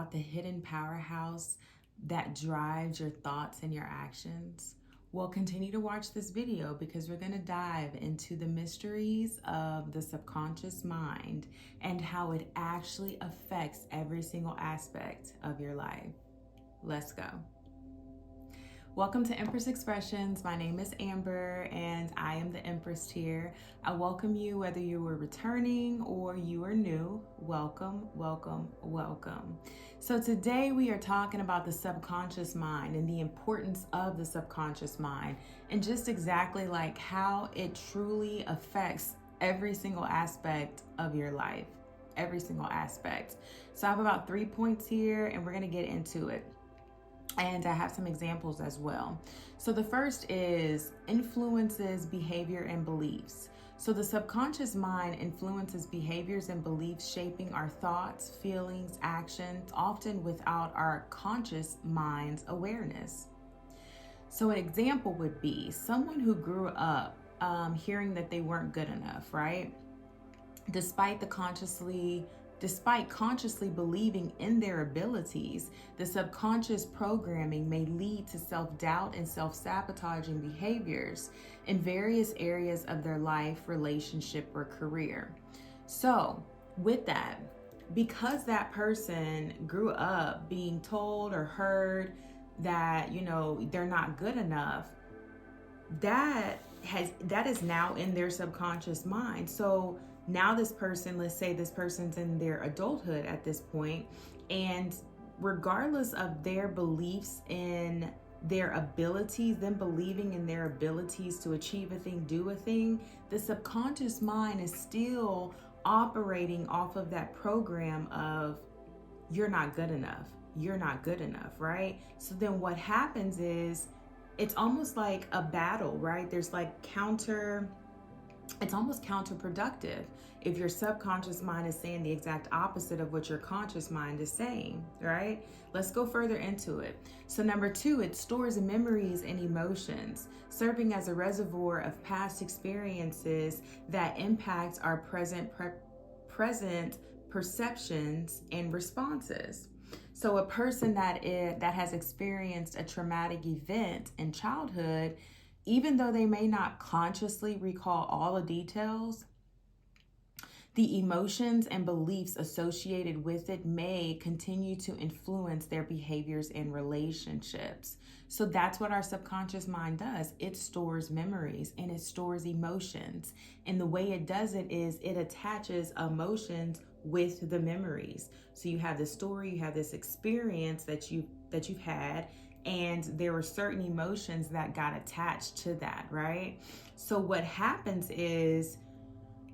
about the hidden powerhouse that drives your thoughts and your actions? Well, continue to watch this video because we're going to dive into the mysteries of the subconscious mind and how it actually affects every single aspect of your life. Let's go. Welcome to Empress Expressions. My name is Amber and I am the Empress here. I welcome you whether you were returning or you are new. Welcome, welcome, welcome. So today we are talking about the subconscious mind and the importance of the subconscious mind and just exactly like how it truly affects every single aspect of your life. Every single aspect. So I have about 3 points here and we're going to get into it. And I have some examples as well. So the first is influences behavior and beliefs. So the subconscious mind influences behaviors and beliefs, shaping our thoughts, feelings, actions, often without our conscious mind's awareness. So an example would be someone who grew up hearing that they weren't good enough, right? Despite consciously believing in their abilities, the subconscious programming may lead to self-doubt and self-sabotaging behaviors in various areas of their life, relationship, or career. So with that, because that person grew up being told or heard that, they're not good enough, that is now in their subconscious mind. So now this person, let's say this person's in their adulthood at this point, and regardless of their beliefs in their abilities, them believing in their abilities to achieve a thing, do a thing, the subconscious mind is still operating off of that program of you're not good enough, right? So then what happens is it's almost like a battle, right? There's like it's almost counterproductive if your subconscious mind is saying the exact opposite of what your conscious mind is saying, right? Let's go further into it. So number 2, it stores memories and emotions, serving as a reservoir of past experiences that impact our present perceptions and responses. So a person that has experienced a traumatic event in childhood, even though they may not consciously recall all the details, the emotions and beliefs associated with it may continue to influence their behaviors and relationships. So that's what our subconscious mind does. It stores memories and it stores emotions. And the way it does it is it attaches emotions with the memories. So you have this story, you have this experience that you've had, and there were certain emotions that got attached to that, right? So what happens is,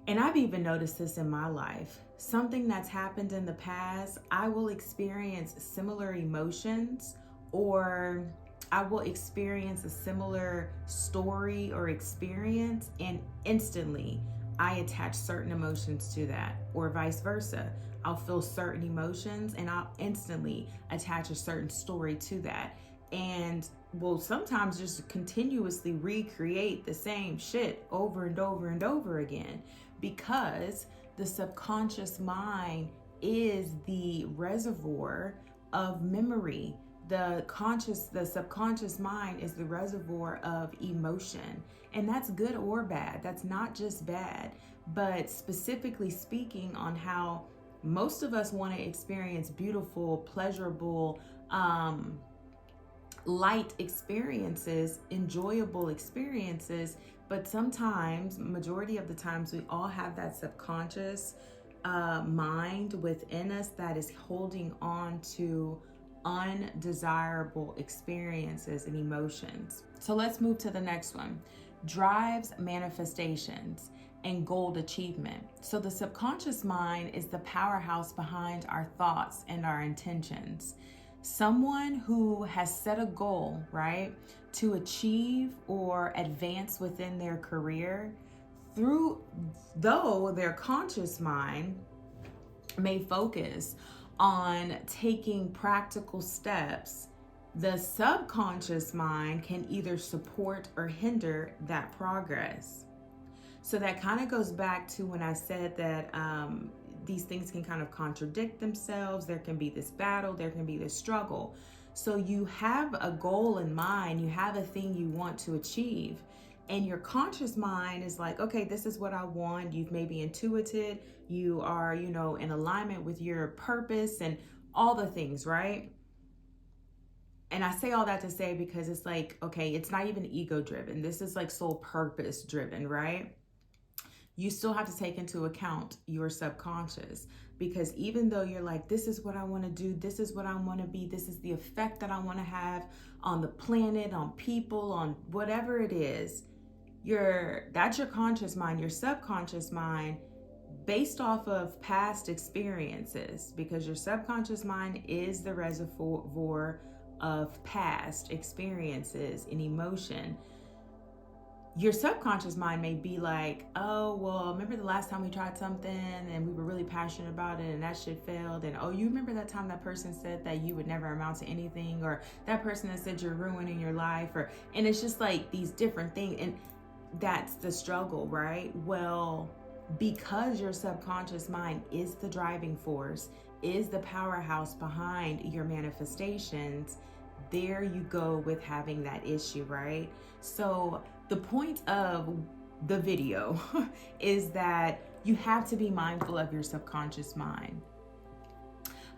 and I've even noticed this in my life, something that's happened in the past, I will experience similar emotions, or I will experience a similar story or experience, and instantly I attach certain emotions to that, or vice versa. I'll feel certain emotions and I'll instantly attach a certain story to that. And will sometimes just continuously recreate the same shit over and over and over again, because the subconscious mind is the reservoir of memory. The subconscious mind is the reservoir of emotion, and that's good or bad. That's not just bad, but specifically speaking on how most of us want to experience beautiful, pleasurable, light experiences, enjoyable experiences, but sometimes, majority of the times, we all have that subconscious mind within us that is holding on to undesirable experiences and emotions. So let's move to the next one. Drives, manifestations, and goal achievement. So the subconscious mind is the powerhouse behind our thoughts and our intentions. Someone who has set a goal, right, to achieve or advance within their career, though their conscious mind may focus on taking practical steps, the subconscious mind can either support or hinder that progress. So that kind of goes back to when I said that these things can kind of contradict themselves. There can be this battle, there can be this struggle. So you have a goal in mind, you have a thing you want to achieve, and your conscious mind is like, okay, this is what I want. You've maybe intuited, you are, you know, in alignment with your purpose and all the things, right? And I say all that to say, because it's like, okay, it's not even ego driven. This is like soul purpose driven, right? You still have to take into account your subconscious, because even though you're like, this is what I want to do, this is what I want to be, this is the effect that I want to have on the planet, on people, on whatever it is, that's your conscious mind. Your subconscious mind, based off of past experiences, because your subconscious mind is the reservoir of past experiences and emotion. Your subconscious mind may be like, oh, well, remember the last time we tried something and we were really passionate about it and that shit failed? And oh, you remember that time that person said that you would never amount to anything? Or that person that said you're ruining your life? And it's just like these different things. And that's the struggle, right? Well, because your subconscious mind is the driving force, is the powerhouse behind your manifestations, there you go with having that issue, right? So the point of the video is that you have to be mindful of your subconscious mind.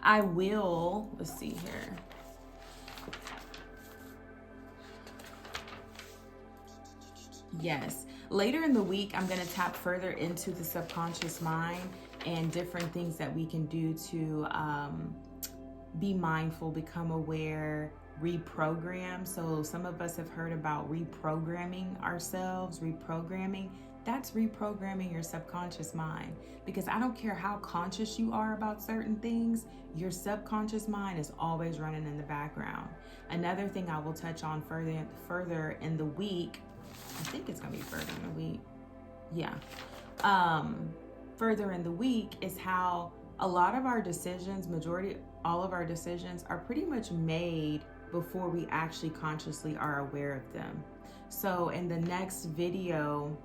Let's see here. Yes, later in the week, I'm going to tap further into the subconscious mind and different things that we can do to be mindful, become aware, reprogram. So some of us have heard about reprogramming ourselves. That's reprogramming your subconscious mind, because I don't care how conscious you are about certain things, your subconscious mind is always running in the background. Another thing I will touch on further in the week, I think it's gonna be further in the week, yeah, further in the week, is how a lot of our decisions, all of our decisions are pretty much made before we actually consciously are aware of them. So in the next video,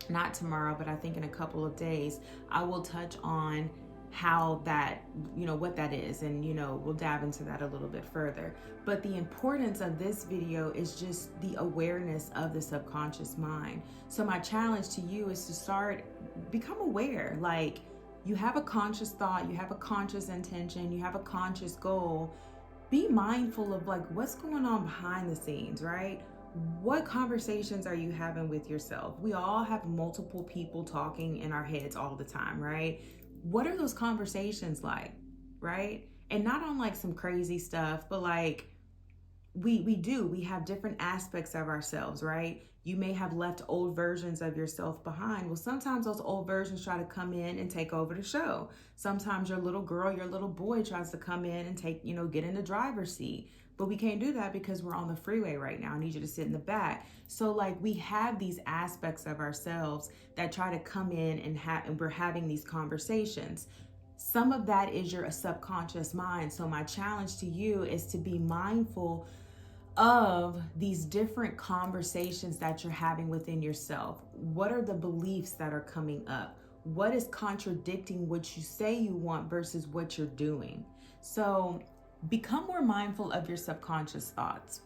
not tomorrow, but I think in a couple of days, I will touch on how that, what that is, and we'll dive into that a little bit further. But the importance of this video is just the awareness of the subconscious mind. So my challenge to you is to become aware. Like, you have a conscious thought, you have a conscious intention, you have a conscious goal. Be mindful of like what's going on behind the scenes, right? What conversations are you having with yourself? We all have multiple people talking in our heads all the time, right? What are those conversations like, right? And not on like some crazy stuff, but like we have different aspects of ourselves, right? You may have left old versions of yourself behind. Well, sometimes those old versions try to come in and take over the show. Sometimes your little girl, your little boy tries to come in and get in the driver's seat. But we can't do that because we're on the freeway right now. I need you to sit in the back. So like we have these aspects of ourselves that try to come in and we're having these conversations. Some of that is your subconscious mind. So my challenge to you is to be mindful of these different conversations that you're having within yourself. What are the beliefs that are coming up? What is contradicting what you say you want versus what you're doing? So become more mindful of your subconscious thoughts.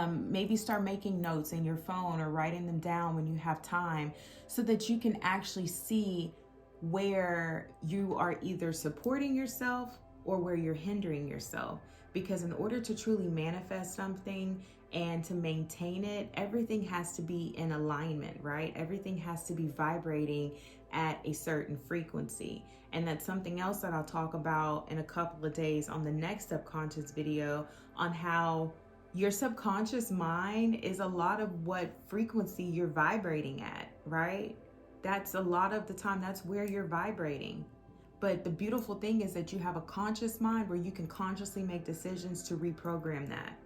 Maybe start making notes in your phone or writing them down when you have time, so that you can actually see where you are either supporting yourself or where you're hindering yourself. Because in order to truly manifest something and to maintain it, everything has to be in alignment, right? Everything has to be vibrating at a certain frequency. And that's something else that I'll talk about in a couple of days on the next subconscious video, on how your subconscious mind is a lot of what frequency you're vibrating at, right? That's a lot of the time, that's where you're vibrating. But the beautiful thing is that you have a conscious mind where you can consciously make decisions to reprogram that.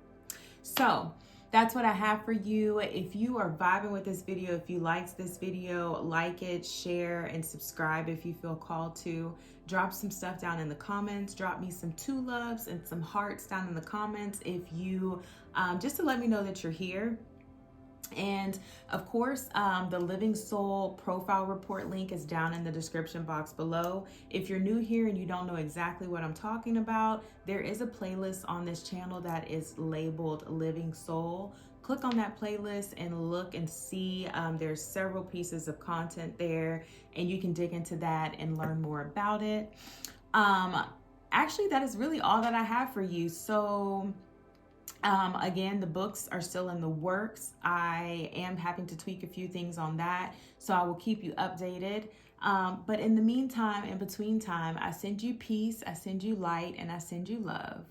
So that's what I have for you. If you are vibing with this video, if you liked this video, like it, share, and subscribe if you feel called to. Drop some stuff down in the comments. Drop me some 2 loves and some hearts down in the comments if you, just to let me know that you're here. And of course, the Living Soul profile report link is down in the description box below. If you're new here and you don't know exactly what I'm talking about, there is a playlist on this channel that is labeled Living Soul. Click on that playlist and look and see. There's several pieces of content there, and you can dig into that and learn more about it. Actually, that is really all that I have for you. So again, the books are still in the works. I am having to tweak a few things on that, so I will keep you updated. But in the meantime, in between time, I send you peace, I send you light, and I send you love.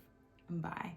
Bye.